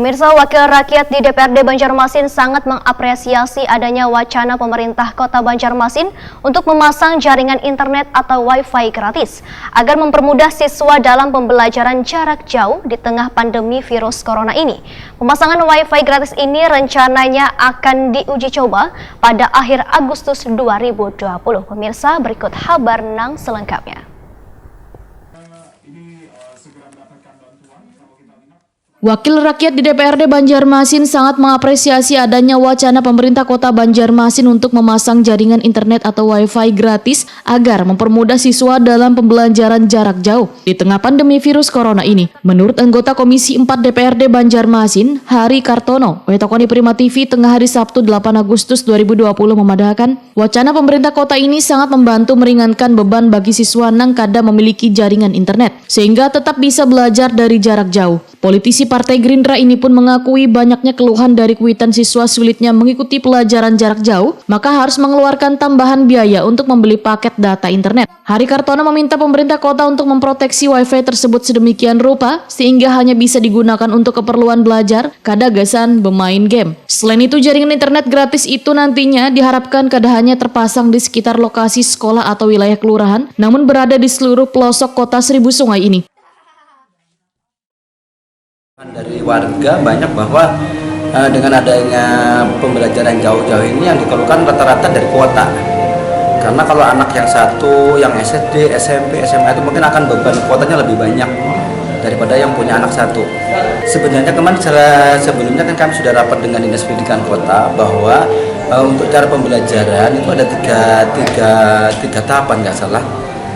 Pemirsa, Wakil Rakyat di DPRD Banjarmasin sangat mengapresiasi adanya wacana pemerintah Kota Banjarmasin untuk memasang jaringan internet atau Wi-Fi gratis agar mempermudah siswa dalam pembelajaran jarak jauh di tengah pandemi virus corona ini. Pemasangan Wi-Fi gratis ini rencananya akan diuji coba pada akhir Agustus 2020. Pemirsa, berikut kabar Nang selengkapnya. Wakil Rakyat di DPRD Banjarmasin sangat mengapresiasi adanya wacana pemerintah Kota Banjarmasin untuk memasang jaringan internet atau Wi-Fi gratis agar mempermudah siswa dalam pembelajaran jarak jauh di tengah pandemi virus corona ini. Menurut anggota Komisi 4 DPRD Banjarmasin, Hari Kartono, Wetokoni Prima TV tengah hari Sabtu 8 Agustus 2020 memadahkan, wacana pemerintah kota ini sangat membantu meringankan beban bagi siswa yang kadang memiliki jaringan internet, sehingga tetap bisa belajar dari jarak jauh. Politisi Partai Gerindra ini pun mengakui banyaknya keluhan dari kuitan siswa sulitnya mengikuti pelajaran jarak jauh, maka harus mengeluarkan tambahan biaya untuk membeli paket data internet. Hari Kartono meminta pemerintah kota untuk memproteksi Wi-Fi tersebut sedemikian rupa sehingga hanya bisa digunakan untuk keperluan belajar, kadagasan bermain game. Selain itu, jaringan internet gratis itu nantinya diharapkan kada hanya terpasang di sekitar lokasi sekolah atau wilayah kelurahan, namun berada di seluruh pelosok kota Seribu Sungai ini. Dari warga banyak bahwa dengan adanya pembelajaran jauh-jauh ini yang dikeluhkan rata-rata dari kuota. Karena kalau anak yang satu, yang SD, SMP, SMA itu mungkin akan beban kuotanya lebih banyak daripada yang punya anak satu. Sebenarnya kemarin sebelumnya kan kami sudah rapat dengan Dinas Pendidikan Kota bahwa untuk cara pembelajaran itu ada tiga tahapan nggak salah.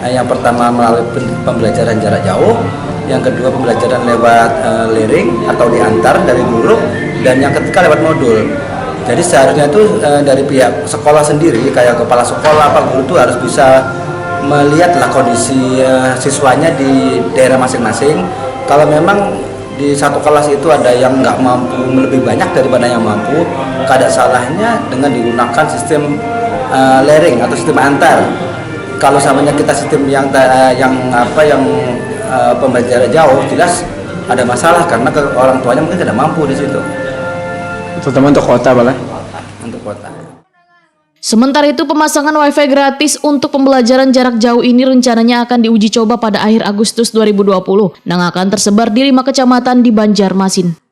Yang pertama melalui pembelajaran jarak jauh, yang kedua pembelajaran lewat luring atau diantar dari guru, dan yang ketiga lewat modul. Jadi seharusnya itu dari pihak sekolah sendiri, kayak kepala sekolah, pak guru itu harus bisa melihatlah kondisi siswanya di daerah masing-masing. Kalau memang di satu kelas itu ada yang nggak mampu lebih banyak daripada yang mampu, kada salahnya dengan digunakan sistem luring atau sistem antar. Kalau samanya kita sistem yang pembelajaran jauh, jelas ada masalah karena orang tuanya mungkin tidak mampu di situ. Terutama untuk kota, Bala. Untuk kota. Sementara itu, pemasangan Wi-Fi gratis untuk pembelajaran jarak jauh ini rencananya akan diuji coba pada akhir Agustus 2020 dan akan tersebar di 5 kecamatan di Banjarmasin.